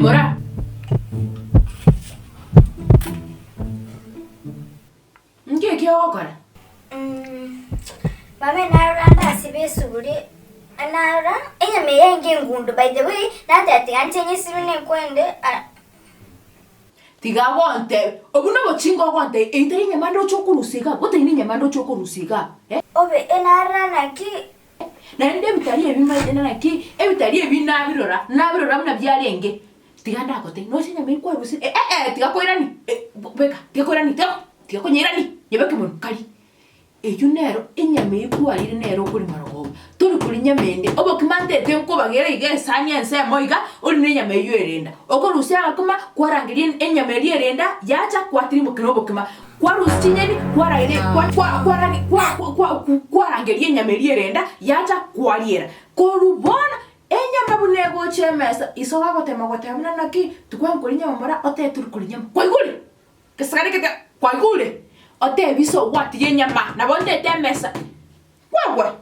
Bora. Nge kiyo kora. Mama na randa sibe suri. Anara enya meyenge ngundu by the way that antenye sirune kwende Tiga wonte. Obuno bochingo wonte. Ente nyamando chokurusiga. Bote ni nyamando chokurusiga. Obe enara naki na nde bitali ebimanye na ki ebitali ebinabirora nabirora muna byalenge tiga ndakote no sinya me kwa rusi tiga koirani beka tiga koirani tiga konyirani yebeke mun kali eyunero inyame ikwalire nero kuri marogo turi kuri nyamende obo kimante tenko bagere ige sanya nse moiga uri ninyame yurenda oko rusi akuma kwarangirie enyame yurenda yacha kwatiri mukinobo kima kwa rusinyeni kwaraire kwarangirie nyame yurenda yacha kwaliera korubona enyama bunego chemesa isoga gotema gotemna naki tukwankuri nyama mara ote turi kuri nyama kwaigule kesagare kwaigule ote biso wati yenyama na bonde temesa wawe